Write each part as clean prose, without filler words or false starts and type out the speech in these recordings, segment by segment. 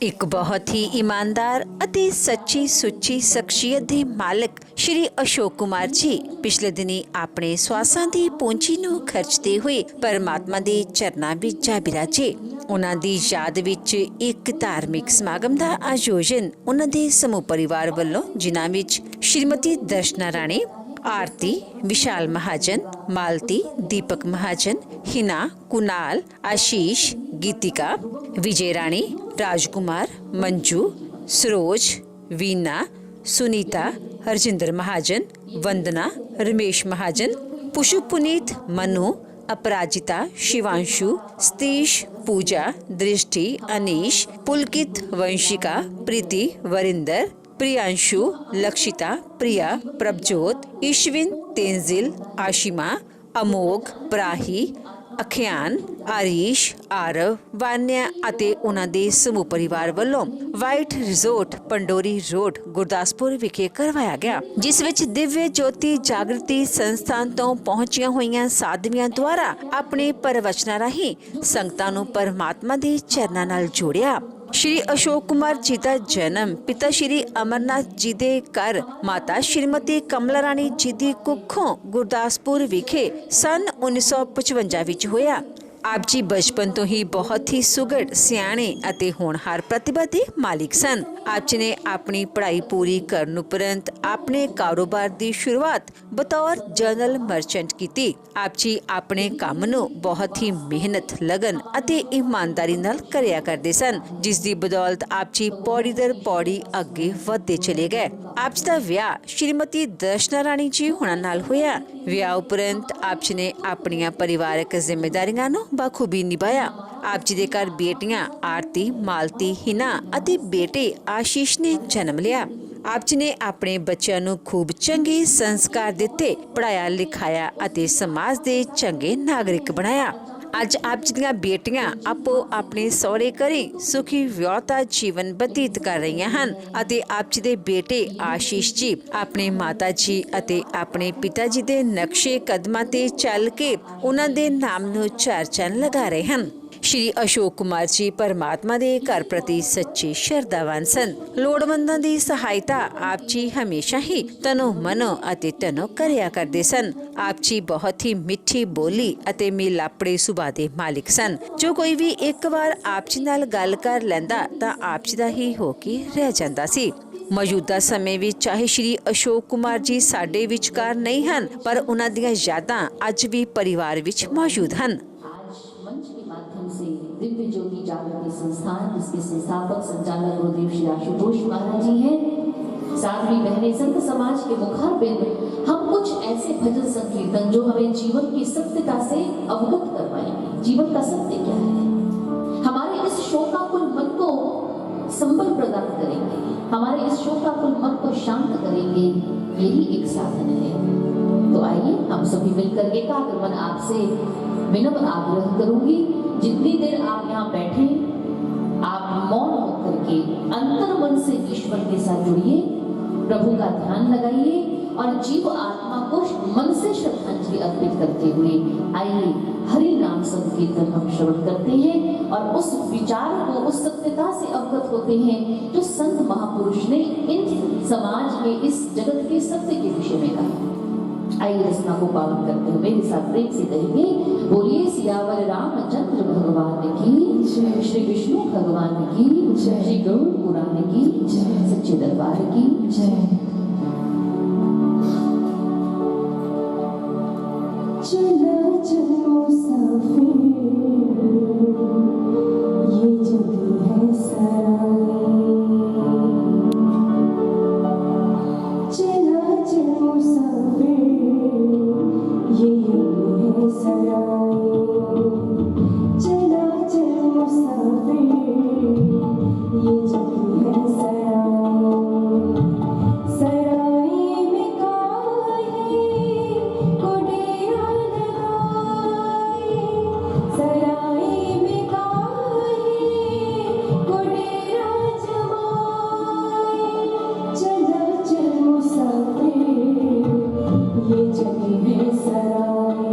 ਇੱਕ ਬਹੁਤ ਹੀ ਇਮਾਨਦਾਰ ਅਤੇ ਸੱਚੀ ਸੁੱਚੀ ਸ਼ਖਸੀਅਤ ਦੇ ਮਾਲਕ ਸ਼੍ਰੀ ਅਸ਼ੋਕ ਕੁਮਾਰ ਜੀ ਪਿਛਲੇ ਦਿਨੀ ਆਪਣੇ ਸਵਾਸਾਂ ਦੀ ਪੂੰਜੀ ਨੂੰ ਖਰਚਦੇ ਹੋਏ ਪਰਮਾਤਮਾ ਦੇ ਚਰਨਾਂ ਵਿੱਚ ਜਾ ਬਿਰਾਜੇ। ਉਹਨਾਂ ਦੀ ਯਾਦ ਵਿੱਚ ਇੱਕ ਧਾਰਮਿਕ ਸਮਾਗਮ ਦਾ ਆਯੋਜਨ ਉਹਨਾਂ ਦੇ ਸਮੂਹ ਪਰਿਵਾਰ ਵੱਲੋਂ, ਜਿਨ੍ਹਾਂ ਵਿੱਚ ਸ਼੍ਰੀਮਤੀ ਦਰਸ਼ਨਾ ਰਾਣੀ, आरती, विशाल महाजन, मालती, दीपक महाजन, हिना, कुणाल, आशीष, गीतिका, विजय रानी, राजकुमार, मंजू, सरोज, वीना, सुनीता, हरजिंदर महाजन, वंदना, रमेश महाजन, पुष्प, पुनीत, मनु, अपराजिता, शिवांशु, सतीश, पूजा, दृष्टि, अनीश, पुलकित, वंशिका, प्रीति, वरिंदर, प्रियांशु, लक्षिता, प्रिया, प्रभजोत, ईश्विन, तेंजिल, आशिमा, अमोघ, प्राही, अखियान, आरीश, आरव, वान्या ਅਤੇ ਉਹਨਾਂ ਦੇ ਸਮੂਹ ਪਰਿਵਾਰ ਵੱਲੋਂ white resort, Pandori road, Gurdaspur ਵਿਖੇ ਕਰਵਾਇਆ ਗਿਆ, ਜਿਸ ਵਿੱਚ ਦਿਵਯ ਜੋਤੀ ਜਾਗਰਤੀ ਸੰਸਥਾਨ ਤੋਂ ਪਹੁੰਚੀਆਂ ਹੋਈਆਂ ਸਾਧਵੀਆਂ ਦੁਆਰਾ ਆਪਣੇ ਪ੍ਰਵਚਨਾਂ ਰਾਹੀਂ ਸੰਗਤਾਂ ਨੂੰ ਪਰਮਾਤਮਾ ਦੇ ਚਰਨਾਂ ਨਾਲ ਜੋੜਿਆ। श्री अशोक कुमार जी का जन्म पिता श्री अमरनाथ जी के घर माता श्रीमती कमला रानी जी की कुखों गुरदासपुर विखे सन 1955 विच होया। आप जी बचपन तो ही बहुत ही सुघड़, सियाणे ਅਤੇ ਹੋਣਹਾਰ प्रतिभा के मालिक सन। आप जी ने अपनी पढ़ाई पूरी करने उपरंत अपने कारोबार की शुरुआत बतौर जनरल मर्चेंट की। आप जी अपने काम नूं बहुत ही मेहनत, लगन ਅਤੇ ईमानदारी नाल करिया करते सन, जिस दी बदौलत आप जी पौड़ी दर पौड़ी अगे वधदे चले गए। आप जी का विआह श्रीमती दर्शना राणी जी होना नाल होया। विआह उपरंत आप जी ने अपनियां परिवारक जिम्मेदारियां नूं बखूबी निभाया। आप जी दे घर बेटियां आरती, मालती, हिना ਅਤੇ बेटे आशीष ने जन्म लिया। आप जी ने अपने बच्चों ਨੂੰ खूब चंगे संस्कार दिते, पढ़ाया लिखाया ਅਤੇ समाज ਦੇ चंगे नागरिक बनाया। ਅੱਜ आप जी ਦੀਆਂ ਬੇਟੀਆਂ ਆਪੋ ਆਪਣੇ ਸਹੁਰੇ ਘਰੇ ਸੁਖੀ ਵਿਆਹਤਾ ਜੀਵਨ ਬਤੀਤ ਕਰ ਰਹੀਆਂ ਹਨ ਅਤੇ ਆਪ ਜੀ ਦੇ ਬੇਟੇ ਆਸ਼ੀਸ਼ ਜੀ ਆਪਣੇ ਮਾਤਾ ਜੀ ਅਤੇ ਆਪਣੇ ਪਿਤਾ ਜੀ ਦੇ ਨਕਸ਼ੇ ਕਦਮਾਂ ਤੇ ਚੱਲ ਕੇ ਉਹਨਾਂ ਦੇ ਨਾਮ ਨੂੰ ਚਾਰ ਚੰਨ ਲਗਾ ਰਹੇ ਹਨ। श्री अशोक कुमार जी परमात्मा के घर प्रति सच्चे श्रद्धावान सन। लोड़वंदां दी सहायता आप जी हमेशा ही तनो मनो अते तनो करिया करते सन। आप जी बहुत ही मिठी बोली अते मिलापड़े सुभाਅ दे मालिक सन। जो कोई भी एक बार आप जी नाल गल कर लैंदा तां आप जी दा ही हो के रह जांदा सी। मौजूदा समय में चाहे श्री अशोक कुमार जी साडे विचकार नहीं हैं, पर उन्हां दीयां यादां अज भी परिवार विच मौजूद हैं। दिव्य ज्योति जागृति संस्थान, जिसके संस्थापक संचालक गुरुदेव श्री आशुतोष महाराज जी हैं। साध्वी बहनें, संत समाज के मुखारबिंद, हम कुछ ऐसे भजन संकीर्तन जो हमें जीवन की सत्यता से अवगत करवाएंगे। जीवन का सत्य क्या है, हमारे इस शोकाकुल मन को संबल प्रदान करेंगे, हमारे इस शोकाकुल मन को शांत करेंगे। यही एक साधन है। तो आइए हम सभी मिलकर एकाग्र मन आपसे विनम्र आग्रह करूंगी, जितनी देर आप यहाँ बैठे आप मौन होकर के अंतर मन से ईश्वर के साथ जुड़िए, प्रभु का ध्यान लगाइए और जीव आत्मा को मन से श्रद्धांजलि अर्पित करते हुए आइए हरि नाम संकीर्तन हम श्रवण करते हैं और उस विचार को, उस सत्यता से अवगत होते हैं जो संत महापुरुष ने इन समाज में, इस जगत के सत्य के विषय में कहा। आइए रचना को पावन करते हुए मेरे साथ प्रेम से कहेंगे, बोलिए सियावर रामचंद्र भगवान की जय, श्री विष्णु भगवान की जय, श्री गरुड़ पुराण की जय, सच्चे दरबार की जय। चला चल मुसाफिर, ये जगी है सराय। चला चल मुसाफिर, ये जगी है सराय। चला चल मुसाफिर, ये जगी है सराय। सराय में काहे को डेरा लगाए, सराय में काहे को डेरा जमाए। चला चल मुसाफिर, ये जगी है सराय।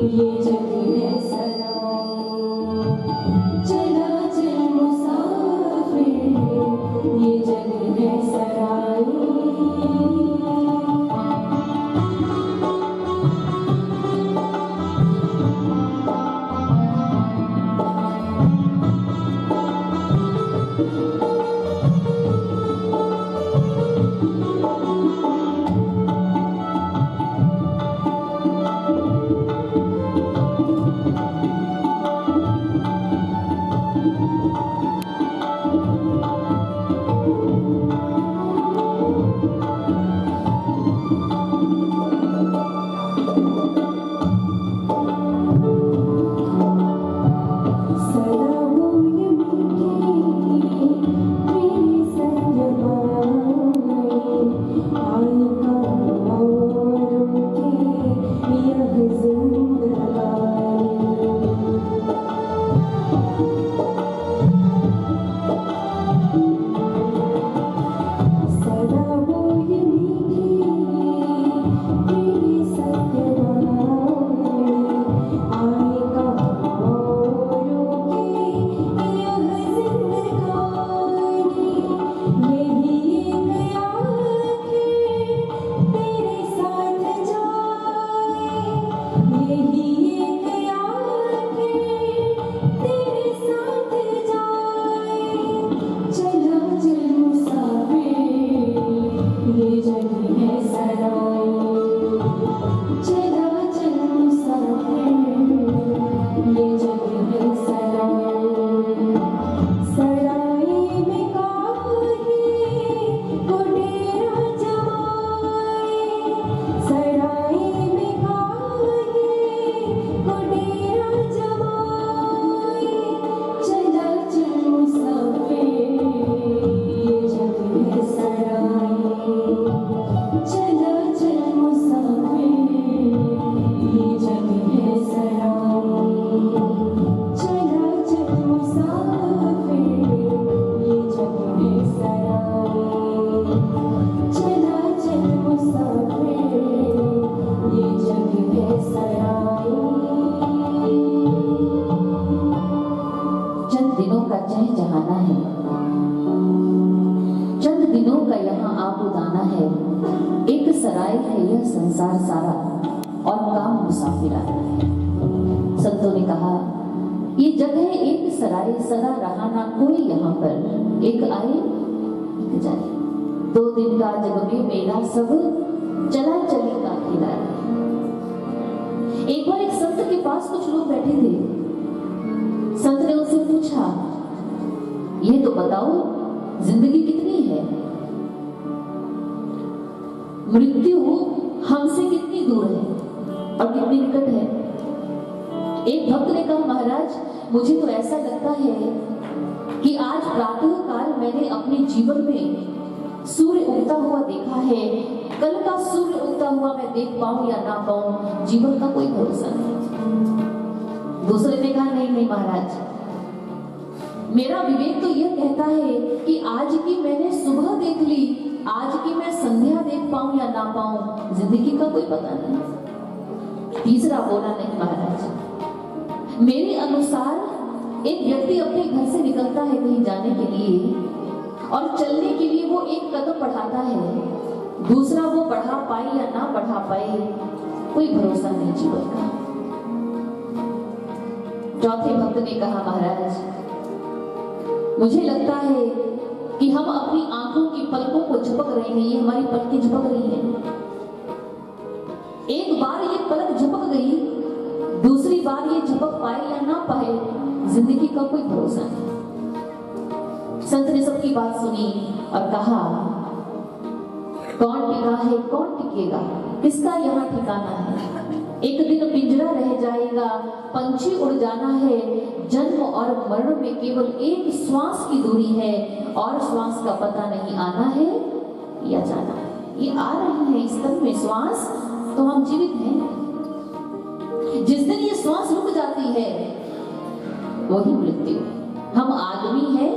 ये जग है सराय, चला चल मुसाफिर, ये जग है सराय। सराय है यह संसार सारा और काम मुसाफिर आया है। संतों ने कहा ये जगह एक सराय, सदा रहा ना कोई यहाँ पर, एक आए एक जाए। 2 दिन का जग में मेला सब चला चली का खिला। एक बार एक संत के पास कुछ लोग बैठे थे। संत ने उनसे पूछा ये तो बताओ जिंदगी कितनी है, मृत्यु हमसे कितनी दूर है और कितनी निकट है। एक भक्त ने कहा महाराज मुझे तो ऐसा लगता है कि आज प्रातः काल मैंने अपने जीवन में सूर्य उगता हुआ देखा है, कल का सूर्य उगता हुआ मैं देख पाऊं या ना पाऊं, जीवन का कोई भरोसा नहीं। दूसरे ने कहा नहीं नहीं महाराज, मेरा विवेक तो यह कहता है कि आज की मैंने सुबह देख ली, आज की मैं संध्या देख पाऊं या ना पाऊं, जिंदगी का कोई पता नहीं। तीसरा बोला नहीं महाराज, मेरे अनुसार एक व्यक्ति अपने घर से निकलता है कहीं जाने के लिए और चलने के लिए वो एक कदम बढ़ाता है, दूसरा वो बढ़ा पाए या ना बढ़ा पाए, कोई भरोसा नहीं जीवन का। चौथे भक्त ने कहा महाराज मुझे लगता है कि हम अपनी आंखों की पलकों को झपक रहे हैं, ये हमारी पलकें झपक रही हैं। एक बार ये पलक झपक गई, दूसरी बार ये झपक पाए या ना पाए, जिंदगी का कोई भरोसा नहीं। संत ने सबकी बात सुनी और कहा कौन टिका है कौन टिकेगा, किसका यहाँ ठिकाना है। एक दिन पिंजरा रह जाएगा, पंछी उड़ जाना है, जन्म और मरण में केवल एक श्वास की दूरी है और श्वास का पता नहीं आना है या जाना है। ये आ रहे हैं इस तन में श्वास तो हम जीवित हैं, जिस दिन ये श्वास रुक जाती है वही मृत्यु। हम आदमी हैं,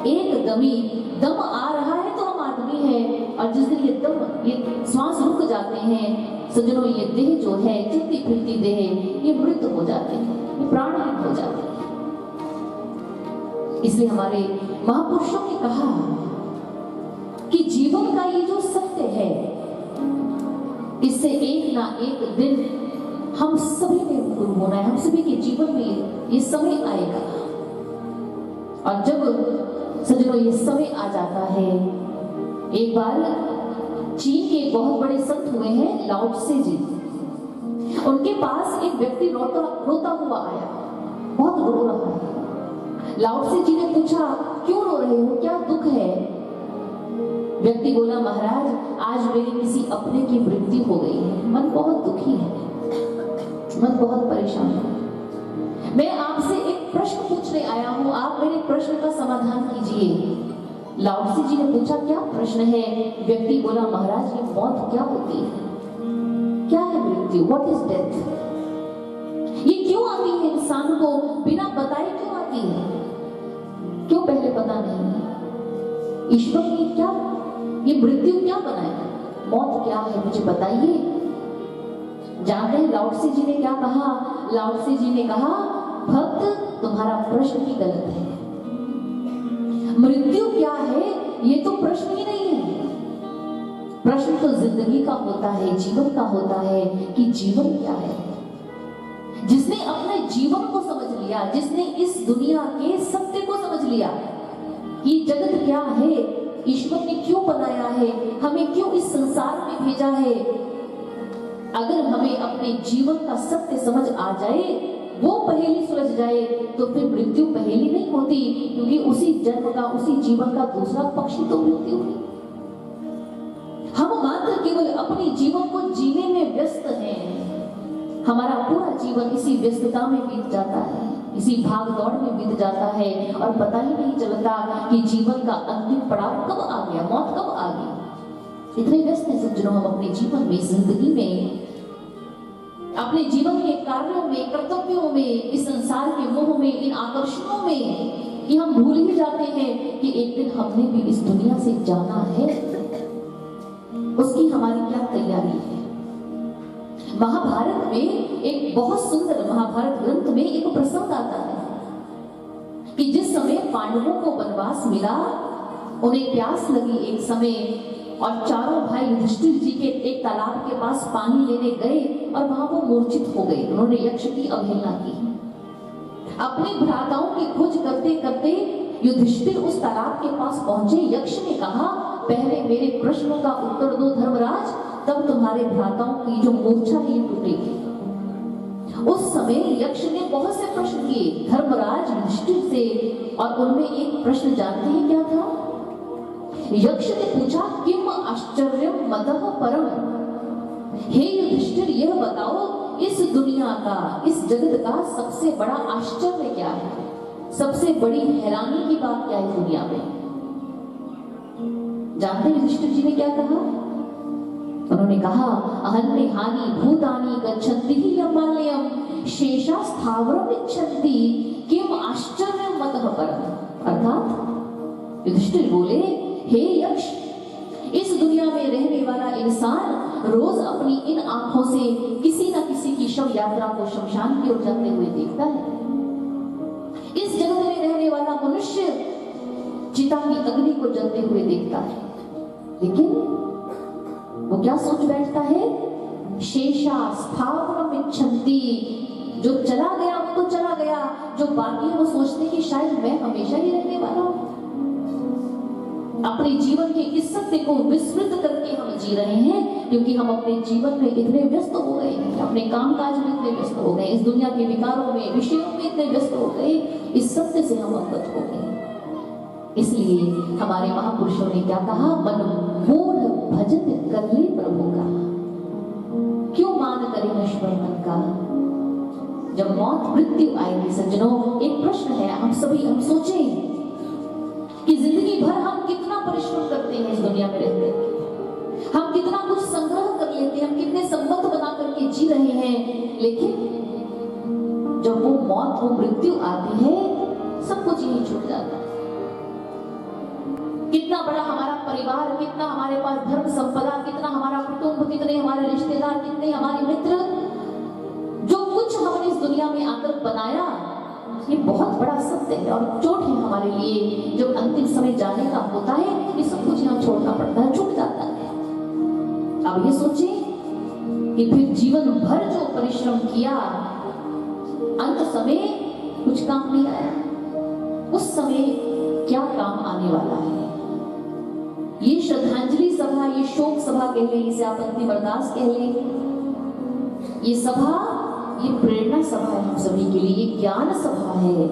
एक दमी दम आ रहा है तो हम आदमी हैं, और जिस दिन ये श्वास रुक जाते हैं, सज्जनों, ये देह जो है, चलती फिरती देह, ये मृत हो जाते हैं, ये प्राणहीन हो जाते हैं। इसलिए हमारे महापुरुषों ने कहा कि जीवन का ये जो सत्य है, इससे एक ना एक दिन हम सभी ने गुरु होना है, हम सभी के जीवन में ये समय आएगा। और जब सज्जनों ये समय आ जाता है, एक बार चीन के एक बहुत बड़े संत हुए हैं लाओ त्से जी, उनके पास एक व्यक्ति रोता हुआ आया, बहुत रो रहा है। लाओ त्से जी ने पूछा, क्यों रो रहे हो, क्या दुख है? व्यक्ति बोला, महाराज आज मेरी किसी अपने की मृत्यु हो गई है, मन बहुत दुखी है, मन बहुत परेशान है। मैं आपसे एक प्रश्न पूछने आया हूं, आप मेरे प्रश्न का समाधान कीजिए। लाओ त्से जी ने पूछा, क्या प्रश्न है? व्यक्ति बोला, महाराज ये मौत क्या होती है, क्या है मृत्यु, व्हाट इज डेथ? ये क्यों आती है इंसान को, बिना बताए क्यों आती है, क्यों पहले पता नहीं? ईश्वर ने क्या ये मृत्यु क्या बनाया, मौत क्या है, मुझे बताइए। जानते हैं लाओ त्से जी ने क्या कहा? लाओ त्से जी ने कहा, भक्त तुम्हारा प्रश्न ही गलत है। मृत्यु क्या है ये तो प्रश्न ही नहीं है। प्रश्न तो जिंदगी का होता है, जीवन का होता है कि जीवन क्या है। जिसने अपने जीवन को समझ लिया, जिसने इस दुनिया के सत्य को समझ लिया कि जगत क्या है, ईश्वर ने क्यों बनाया है, हमें क्यों इस संसार में भेजा है, अगर हमें अपने जीवन का सत्य समझ आ जाए, वो पहेली सुलझ जाए, तो फिर मृत्यु पहेली नहीं होती, क्योंकि उसी जन्म का, उसी जीवन का दूसरा पक्ष तो मृत्यु है। हम मात्र केवल अपने जीवन को जीने में व्यस्त हैं। हमारा पूरा जीवन इसी व्यस्तता में बीत जाता है, इसी भाग दौड़ में बीत जाता है, और पता ही नहीं चलता कि जीवन का अंतिम पड़ाव कब आ गया, मौत कब आ गई। इतने व्यस्त हैं सज्जनों हम अपने जीवन में, जिंदगी में, अपने जीवन के कार्यों में, कर्तव्यों में, इस संसार के मोह में, इन आकर्षणों में, कि हम भूल ही जाते हैं कि एक दिन हमने भी इस दुनिया से जाना है। उसकी हमारी क्या तैयारी है? महाभारत में एक बहुत सुंदर, महाभारत ग्रंथ में एक प्रसंग आता है कि जिस समय पांडवों को वनवास मिला, उन्हें प्यास लगी एक समय, और चारों भाई युधिष्ठिर जी के एक तालाब के पास पानी लेने गए, और वहां वो मूर्छित हो गए। उन्होंने यक्ष की अवहेलना की। अपने भ्राताओं की खोज करते करते युधिष्ठिर उस तालाब के पास पहुंचे। यक्ष ने कहा, पहले मेरे प्रश्नों का उत्तर दो धर्मराज, तब तुम्हारे भ्राताओं की जो मूर्छा है टूटेगी। उस समय यक्ष ने बहुत से प्रश्न किए धर्मराज युधिष्ठिर से, और उनमें एक प्रश्न जानते हैं क्या था? यक्ष ने पूछा, किम आश्चर्यम मतः परम, हे युधिष्ठिर यह बताओ, इस दुनिया का, इस जगत का सबसे बड़ा आश्चर्य क्या है, सबसे बड़ी हैरानी की बात क्या है दुनिया में? जानते हैं युधिष्ठिर जी ने क्या कहा? उन्होंने कहा, अहन्ने हानि भूतानि गच्छन्ति हि यमालयम शेषा स्थावरम इच्छन्ति किम आश्चर्यम मतः परम। अर्थात युधिष्ठिर बोले, हे यक्ष, इस दुनिया में रहने वाला इंसान रोज अपनी इन आंखों से किसी न किसी की शव यात्रा को शमशान की ओर जाते हुए देखता है। इस जगत में रहने वाला मनुष्य चिता की अग्नि को जलते हुए देखता है, लेकिन वो क्या सोच बैठता है? शेषा स्थावरम इच्छन्ति, जो चला गया वो तो चला गया, जो बाकी है वो सोचते हैं कि शायद मैं हमेशा ही रहने वाला हूं। अपने जीवन के इस सत्य को विस्मृत करके हम जी रहे हैं, क्योंकि हम अपने जीवन में इतने व्यस्त हो गए हैं, अपने कामकाज में इतने व्यस्त हो गए, इस दुनिया के विकारों में, विषयों में इतने व्यस्त हो गए, इस सत्य से हम अवगत हो गए। इसलिए हमारे महापुरुषों ने क्या कहा? मन मूढ़ भजन कर ले प्रभु का, क्यों मान करे नश्वर मन का। जब मौत मृत्यु आएगी सज्जनों, एक प्रश्न है, हम सोचें कि जिंदगी भर हम कितना परिश्रम करते हैं इस दुनिया में रहते हैं, हम कितना कुछ संग्रह कर लेते हैं, हम कितने संबंध बना करके जी रहे हैं, लेकिन जब वो मौत, वो मृत्यु आती है, सब कुछ यही छूट जाता है। कितना बड़ा बड़ा हमारा परिवार, कितना हमारे पास धर्म संपदा, कितना हमारा कुटुंब, कितने हमारे रिश्तेदार, कितने हमारे मित्र, जो कुछ हमने इस दुनिया में आकर बनाया, ये बहुत बड़ा सत्य है और चोट है हमारे लिए। जब अंतिम समय जाने का होता है, ये सब कुछ यहाँ छोड़ना पड़ता है, छूट जाता है। अब ये सोचें कि फिर जीवन भर जो परिश्रम किया, अंत समय कुछ काम नहीं आया, उस समय क्या काम आने वाला है? ये श्रद्धांजलि सभा, ये शोक सभा कह लें, इसे आप अंतिम अरदास कह लें, ये सभा, ये प्रेरणा सभा है हम सभी के लिए, ये ज्ञान सभा है।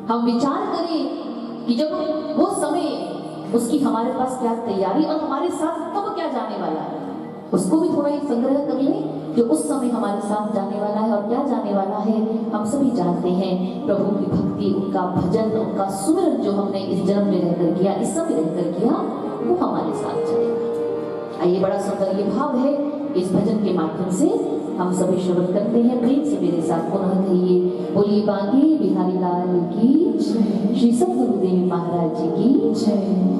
हम विचार करें कि जब वो समय, उसकी हमारे पास क्या तैयारी और हमारे साथ कब क्या जाने वाला है, उसको भी थोड़ा एक संग्रह कर लें। जो उस समय हमारे साथ जाने वाला है और क्या जाने वाला है, हम सभी जानते हैं। प्रभु की भक्ति, उनका भजन, उनका सुमिरन जो हमने इस जन्म में रहकर किया, इस समय रहकर किया, वो हमारे साथ चलेगा। आइए, बड़ा सुंदर ये भाव है, इस भजन के माध्यम से हम सभी श्रवण करते हैं। प्रेम से मेरे साथ पुनः कहिए, बोलिए बांके बिहारी लाल की जय, श्री सद्गुरुदेव महाराज जी की जय।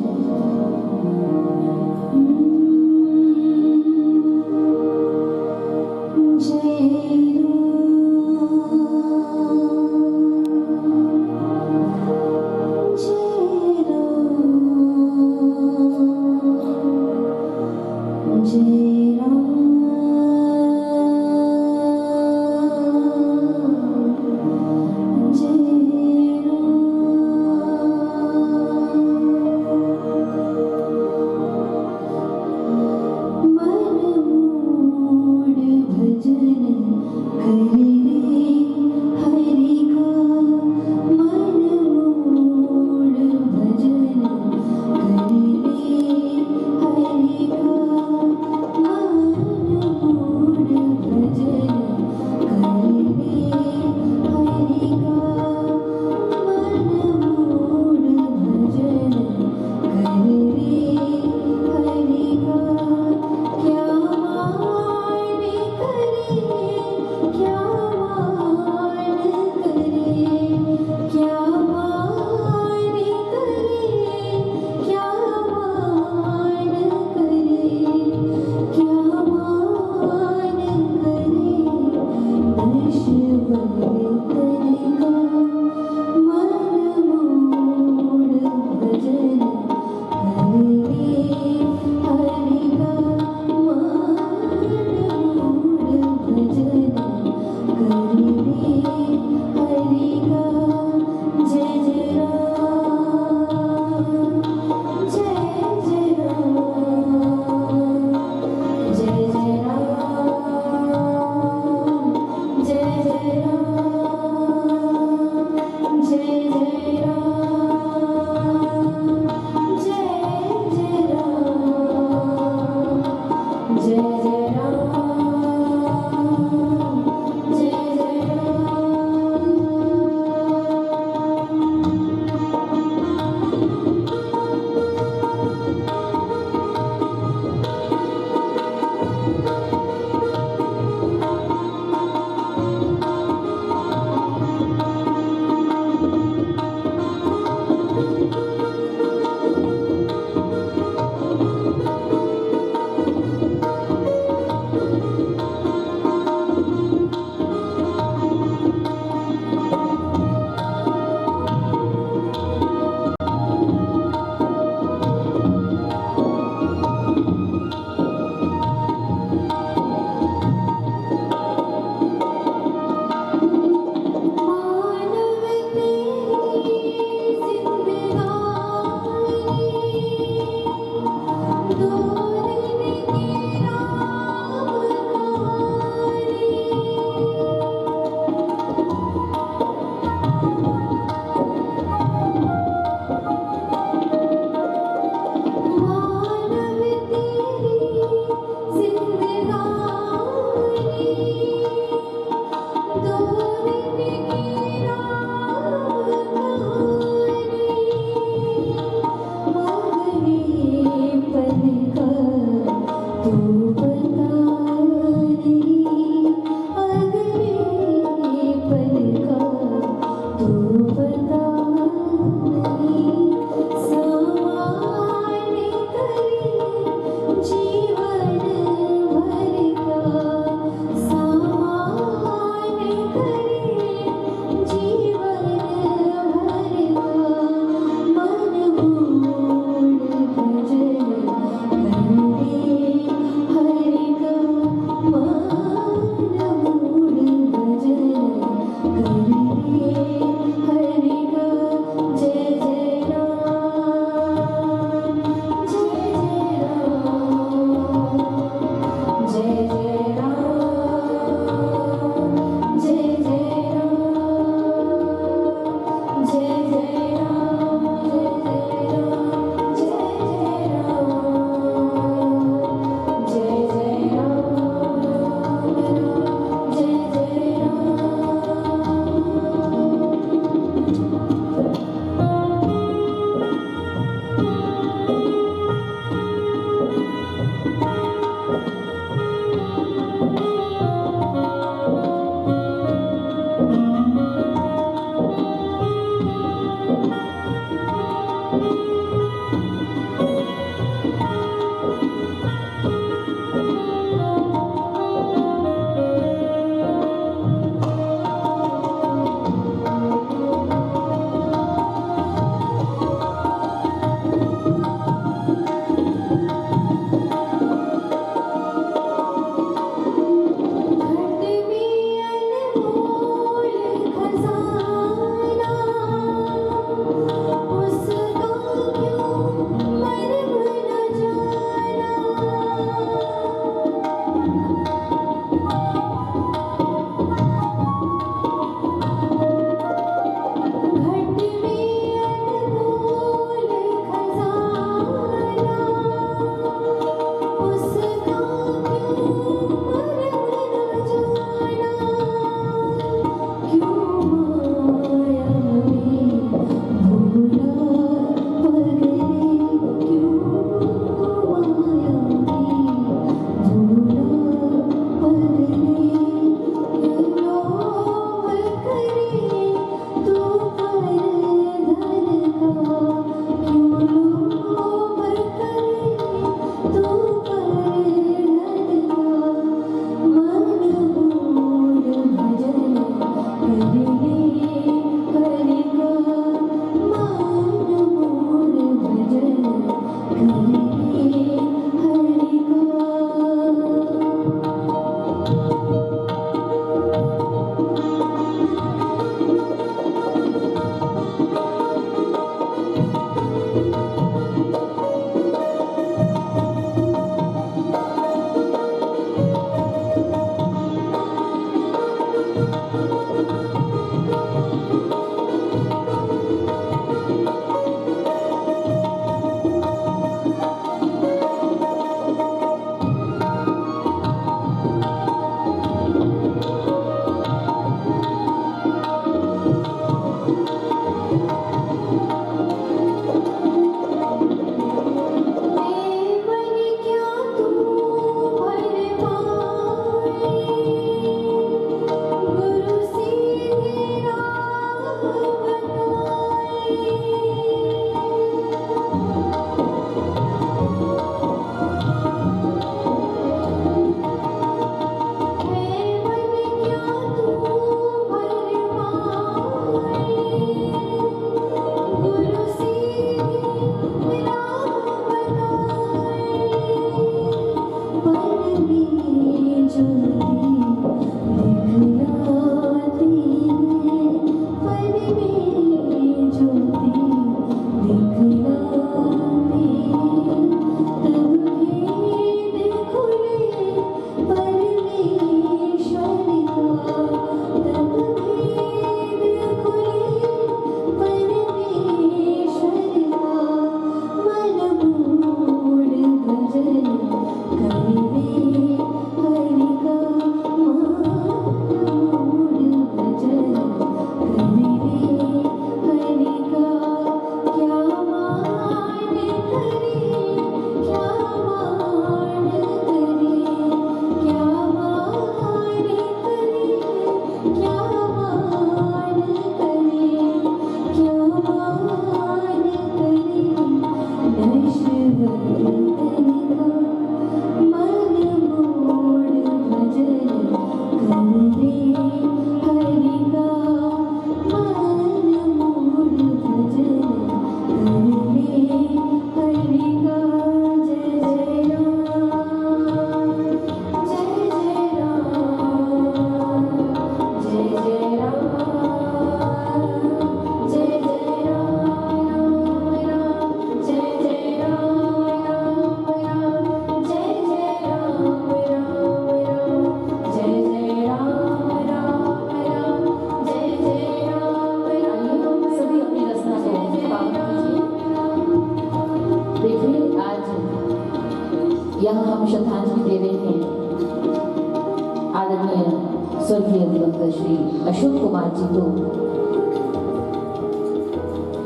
आदरणीय स्वर्गीय दिवंगत श्री अशोक कुमार जी तो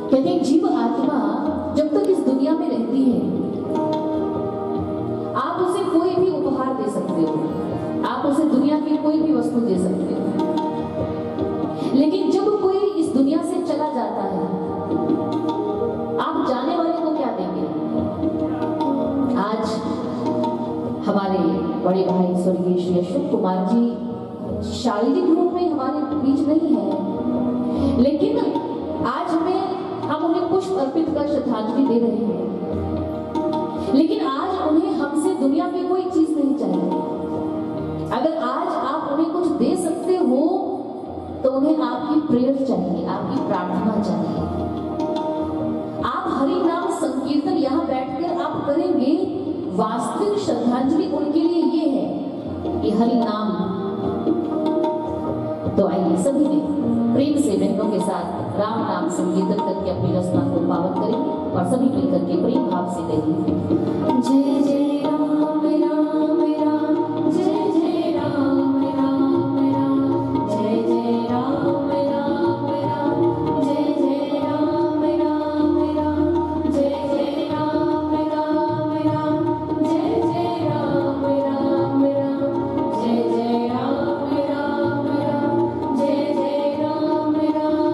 कहते हैं जीव आत्मा जब तक इस दुनिया में रहती है आप उसे कोई भी उपहार दे सकते हो, आप उसे दुनिया की कोई भी वस्तु दे सकते हो, लेकिन जब कोई इस दुनिया से चला जाता है आप जाने वाले को क्या देंगे। आज हमारे बड़े भाई स्वर्गीय श्री अशोक कुमार जी शारीरिक रूप में हमारे बीच नहीं है, लेकिन आज हम उन्हें पुष्प अर्पित कर श्रद्धांजलि दे रहे हैं, लेकिन आज उन्हें हमसे दुनिया की कोई चीज नहीं चाहिए। अगर आज आप उन्हें कुछ दे सकते हो तो उन्हें आपकी प्रेयर चाहिए, आपकी प्रार्थना चाहिए। आप हरि नाम संकीर्तन यहाँ बैठकर आप करेंगे, वास्तविक श्रद्धांजलि उनके लिए ये है कि हरि नाम। तो आइए सभी ने प्रेम से बहनों के साथ राम नाम संकीर्तन करके अपनी रचना को पावन करेंगे और सभी मिलकर के प्रेम भाव से कहेंगे जय जय राम राम राम, जय जय राम राम राम, जय जय राम राम राम, जय जय राम राम राम, जय जय राम राम राम, जय जय राम राम राम, जय जय राम राम राम, जय जय राम राम राम, जय जय राम राम राम,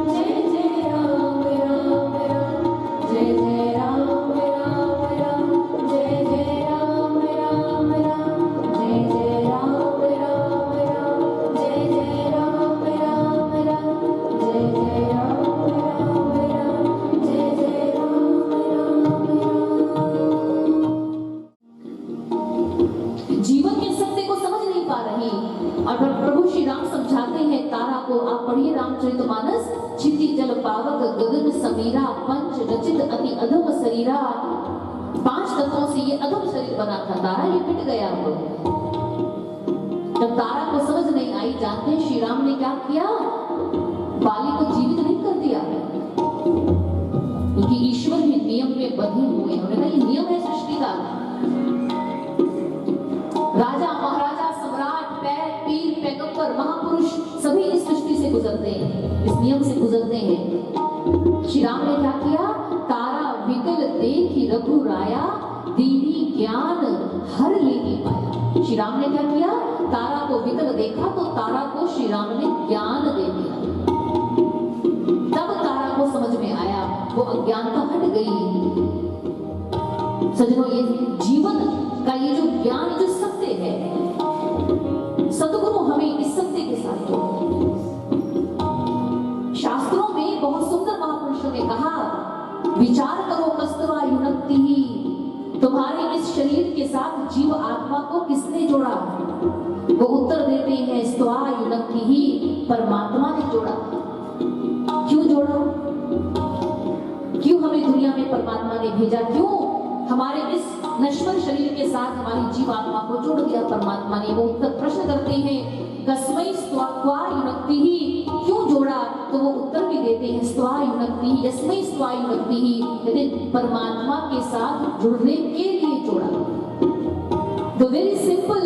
जय जय राम राम राम, जय जय राम राम राम, जय जय राम राम राम, जय जय राम राम राम, जय जय राम राम राम, जय जय राम राम राम, जय जय राम राम। जीवन के सत्य को समझ नहीं पा रही और प्रभु श्री राम समझाते हैं तारा को। आप पढ़िए रामचरितमानस। क्षिति जल पावक गगन समीरा, पंच रचित अति अधम शरीरा। 5 तत्वों से ये अधम शरीर बना था, तारा ये मिट गया। जब तारा को समझ नहीं आई, जानते हैं श्री राम ने क्या किया? बाली को जीवित नहीं कर दिया, क्योंकि ईश्वर भी नियम में बंधे हुए हैं। उन्होंने कहा ये नियम है सृष्टि का। राजा महाराजा सम्राट पैर पीर पैगंबर महापुरुष सभी इस सृष्टि से गुजरते हैं, इस नियम से गुजरते हैं। श्री राम ने क्या किया? तारा विकल देखी रघुराया, दीनी ज्ञान हर लेनी पाया। श्री राम ने क्या किया? तारा को विकल देखा तो तारा को श्री राम ने ज्ञान दे दिया। तब तारा को समझ में आया, वो अज्ञानता हट गई। सज्जनों, ये जीवन का ये जो ज्ञान, जो सत्य है, सतगुरु हमें इस सत्य के साथ जोड़ते। शास्त्रों में बहुत सुंदर महापुरुषों ने कहा, विचार करो कस्तवा युनक्ति ही, तुम्हारे इस शरीर के साथ जीव आत्मा को किसने जोड़ा? वो उत्तर देते हैं स्त्वा युनक्ति ही, परमात्मा ने जोड़ा। क्यों जोड़ा? क्यों हमें दुनिया में परमात्मा ने भेजा? क्यों हमारे इस नश्वर शरीर के साथ हमारी जीव आत्मा को जोड़ दिया परमात्मा ने? वो उत्तर प्रश्न करते हैं, कस्मै स्त्वा युनक्ति ही, क्यों जोड़ा? तो वो उत्तर भी देते हैं स्त्वा युनक्ति ही, यस्मै स्त्वा युनक्ति ही, कहते परमात्मा के साथ जुड़ने के लिए जोड़ा। The very simple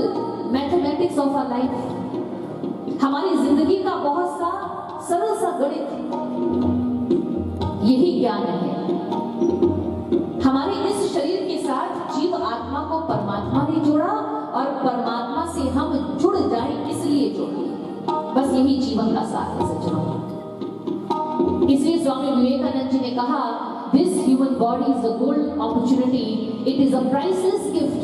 mathematics of our life, हमारी जिंदगी का बहुत सा सरल सा गणित, यही ज्ञान है। हमारे इस शरीर के साथ जीव आत्मा को परमात्मा ने जोड़ा और परमात्मा से हम जुड़ जाएं इसलिए जोड़ा। बस यही जीवन का सार है सज्जनों। इसलिए स्वामी विवेकानंद जी ने कहा, this human body is a golden opportunity, it is a priceless gift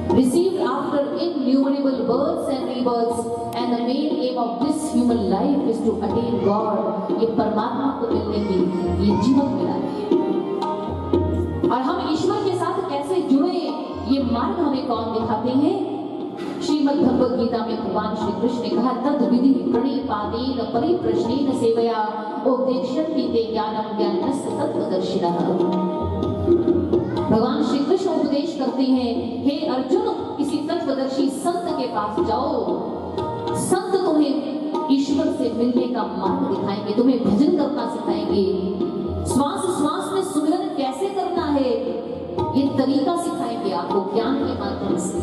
received after innumerable births and rebirths, and the main aim of this human life is to attain God। ये परमात्मा को मिलने की ये जीवन मिला है। और हम ईश्वर के साथ कैसे जुड़े, ये मार्ग हमें कौन दिखाते हैं? श्रीमद् भगवद गीता में भगवान श्री कृष्ण ने कहा, तद विधि प्रणिपातेन परिप्रश्नेन सेवया उपदेक्षन्ति ते ज्ञानम ज्ञानिनस्य तत्त्वदर्शिनः। भगवान श्री कृष्ण उपदेश करते हैं, हे अर्जुन, किसी तत्वदर्शी संत के पास जाओ। संत तुम्हें ईश्वर से मिलने का मार्ग दिखाएंगे, तुम्हें भजन करना सिखाएंगे, श्वास श्वास में सुमिरन कैसे करना है ये तरीका सिखाएंगे आपको ज्ञान के माध्यम से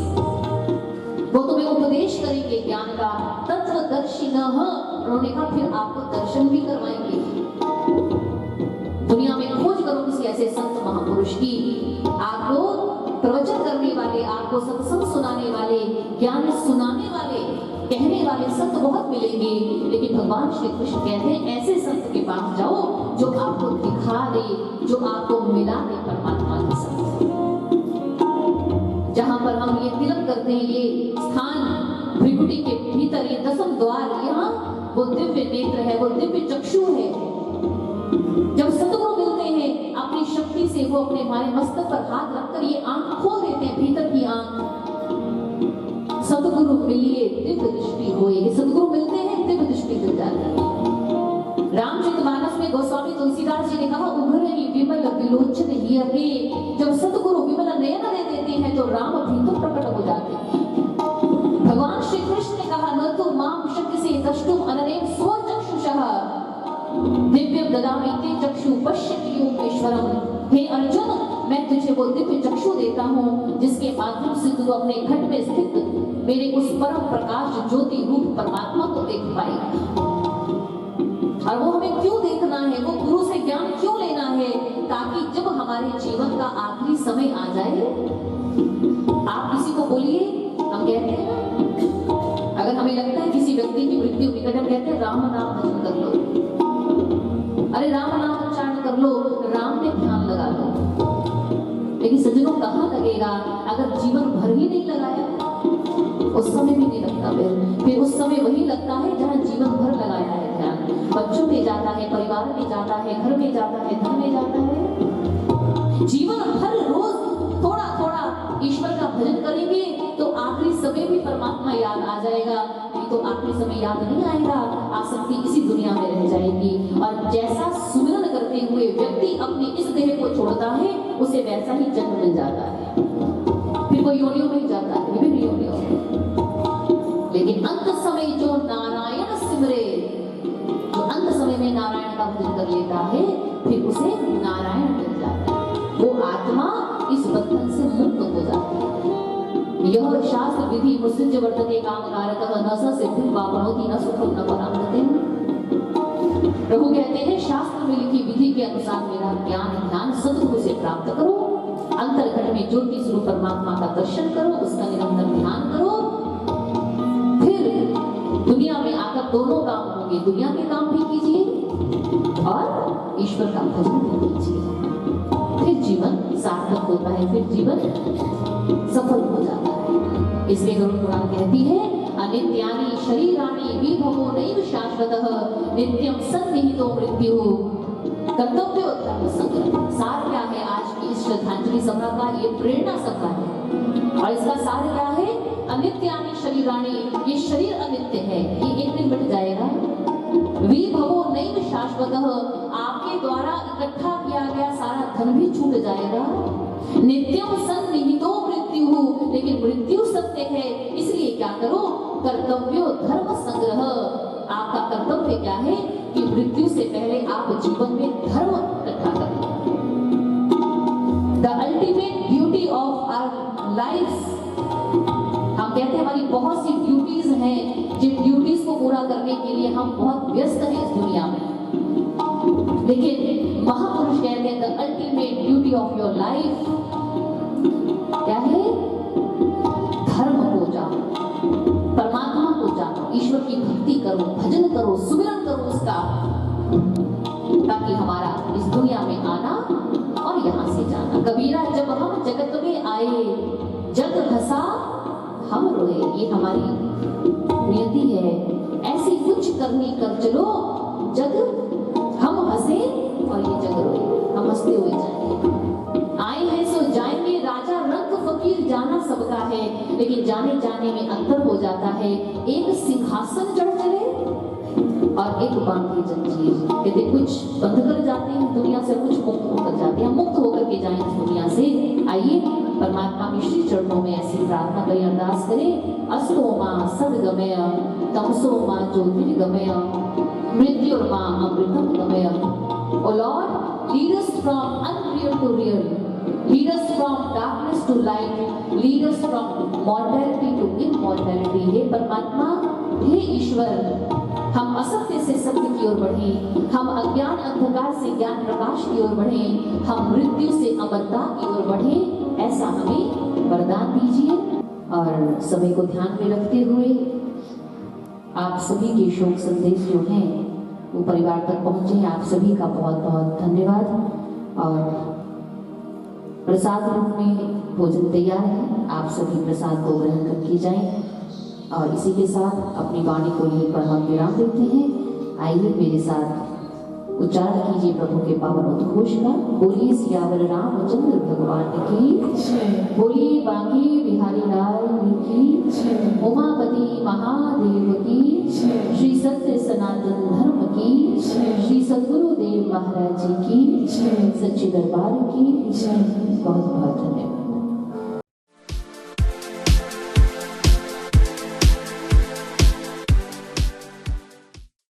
वो तुम्हें उपदेश करेंगे ज्ञान का। तत्वदर्शिनः, उन्होंने कहा फिर आपको दर्शन भी करवाएंगे। दुनिया में खोज करो किसी ऐसे संत महापुरुष की, आपको प्रवचन करने वाले, आपको सत्संग सुनाने वाले, ज्ञान सुनाने वाले, कहने वाले संत बहुत मिलेंगे, लेकिन भगवान श्री कृष्ण कहते हैं ऐसे संत के पास जाओ जो आपको दिखा दे, जो आपको मिला दे परमात्मा के साथ। जहां पर हम ये तिलक करते हैं, ये स्थान भृकुटी के भीतर, ये दसम द्वार, यहाँ वो दिव्य नेत्र है, वो दिव्य चक्षु है। जब सतगुरु मिलते हैं अपनी शक्ति से, वो अपने हमारे मस्तक पर हाथ रखकर ये आंख खोल देते हैं, भीतर की आंख। सतगुरु मिलिए दिव्य दृष्टि होए, सतगुरु मिलते हैं दिव्य दृष्टि मिल जाती है। रामचरितमानस में गोस्वामी तुलसीदास जी ने कहा, उघरहि विमल विलोचन हियहि, जब सतगुरु विमल नयन दे देते हैं तो राम भी तो प्रकट हो जाते हैं। भगवान श्री कृष्ण ने कहा, न तो माम शक्यसे द्रष्टुम अननेन स्वचक्षुषः दिव्यम ददामि ते चक्षु पश्यति योगेश्वरम। हे अर्जुन, मैं तुझे वो दिव्य चक्षु देता हूँ जिसके माध्यम से तू अपने घट में स्थित मेरे उस परम प्रकाश ज्योति रूप परमात्मा को देख पाएगा। और वो हमें क्यों देखना है, वो गुरु से ज्ञान क्यों लेना है, ताकि जब हमारे जीवन का आखिरी समय आ जाए, आप किसी को बोलिए, हम कहते हैं ना, अगर हमें लगता है किसी व्यक्ति की मृत्यु निकट, हम कहते हैं राम नाम भजन कर लो, अरे राम नाम उच्चारण कर लो, राम में ध्यान लगा लो। लेकिन सज्जनों कहाँ लगेगा अगर जीवन भर ही नहीं लगाया, उस समय भी नहीं लगता। फिर उस समय वही लगता है जहाँ जीवन भर लगाया है ध्यान। बच्चों में जाता है, परिवार में जाता है, घर में जाता है, धन में जाता है। जीवन भर रोज थोड़ा थोड़ा ईश्वर का भजन करेंगे तो आखिरी समय भी परमात्मा याद आ जाएगा, नहीं तो आखिरी समय याद नहीं आएगा, आसक्ति इसी दुनिया में रह जाएगी। और जैसा सुमिरन करते हुए व्यक्ति अपनी इस देह को छोड़ता है, उसे वैसा ही जन्म मिल जाता है, फिर वो योनियों में जाता है, विभिन्न योनियों में। लेकिन अंत समय जो नारायण सिमरे, जो अंत समय में नारायण का भजन कर लेता है, फिर उसे नारायण मिल जाता है, वो आत्मा इस बंधन से मुक्त हो जाती है। यह शास्त्र विधि मुसृज्य वर्तते कामकारतः, न स सिद्धिं वापनोति न सुखं न परामृतिं। प्रभु कहते हैं शास्त्र में लिखी विधि के अनुसार मेरा ज्ञान ध्यान सद्गुरु से प्राप्त करो, अंतर्घट में ज्योति स्वरूप परमात्मा का दर्शन करो, उसका निरंतर ध्यान करो, फिर दुनिया में आकर दोनों काम होंगे, दुनिया के काम भी कीजिए और ईश्वर का भजन भी कीजिए, फिर जीवन सार्थक होता है, फिर जीवन सफल हो जाता है। इसलिए गरुड़ पुराण कहती है, अनित्यानि शरीराणि विभवो नैव शाश्वतः नित्यं सन्निहितो मृत्युः कर्तव्यो धर्म संग्रह। सार क्या है आज की इस श्रद्धांजलि सभा का, ये प्रेरणा सभा है, और इसका सार क्या है, अनित्यानि शरीराणि, ये शरीर अनित्य है, ये एक दिन मिट जाएगा। विभवो नैव शाश्वतः, आपके द्वारा इकट्ठा किया गया सारा धन भी छूट जाएगा। नित्यम सन्निहितो मृत्युः, लेकिन मृत्यु सत्य है, इसलिए क्या करो, कर्तव्यो धर्म संग्रह। आपका कर्तव्य क्या है कि मृत्यु से पहले आप जीवन में धर्म इकट्ठा करें। The ultimate duty of our life, हम कहते हैं हमारी बहुत सी ड्यूटीज हैं, जिन ड्यूटीज को पूरा करने के लिए हम बहुत व्यस्त हैं इस दुनिया में, लेकिन महापुरुष कहते हैं the ultimate duty of your life क्या है, धर्म को जानो, परमात्मा को जानो, ईश्वर की भक्ति करो, भजन करो, सुमिरन करो उसका, ताकि हमारा इस दुनिया में आना और यहाँ से जाना। कबीरा जब हम जगत में आए, जग हंसा हम रोए, ये हमारी नियति है, ऐसी कुछ करनी कर चलो, जग हम हंसे और ये जग रोए, हम हंसते हुए जाएंगे। आए हैं सो जाएंगे, राजा रंग फकीर जाना सबका है, लेकिन जाने जाने में अंतर हो जाता है, एक सिंहासन चढ़ चले और एक बांधी जंजीर। कहते कुछ बंध कर जाते हैं दुनिया से, कुछ मुक्त होकर जाते हैं, मुक्त होकर के जाएं इस दुनिया से। आइए परमात्मा के श्री चरणों में ऐसी प्रार्थना करें, अरदास करें, अस्तो मां सद्गमय तमसो मां ज्योतिर्गमय मृत्युर्मां अमृतम गमय। O lord, lead us from unreal to real, Lead us from darkness to light, lead us from mortality to immortality। हे परमात्मा, हे ईश्वर, हम असत्य से सत्य की ओर बढ़े, हम अज्ञान अंधकार से ज्ञान प्रकाश की ओर बढ़े, हम मृत्यु से अमरता की ओर बढ़े, ऐसा हमें वरदान दीजिए। और समय को ध्यान में रखते हुए आप सभी के शोक संदेश जो हैं वो परिवार तक पहुंचे। आप सभी का बहुत बहुत धन्यवाद। और प्रसाद रूप में भोजन तैयार है, आप सभी प्रसाद को ग्रहण करके जाएं। और इसी के साथ अपनी वाणी को यहीं पर हम विराम देते हैं। आइए मेरे साथ उच्चारण कीजिए प्रभु के पावन उद्घोष का। बोलिए सियावर रामचंद्र भगवान की, बोलिए बांके बिहारी लाल की, उमापति महादेव की, श्री सत्य सनातन धर्म की, श्री सद्गुरुदेव महाराज जी की, सच्चे दरबार की बहुत बहुत धन्यवाद।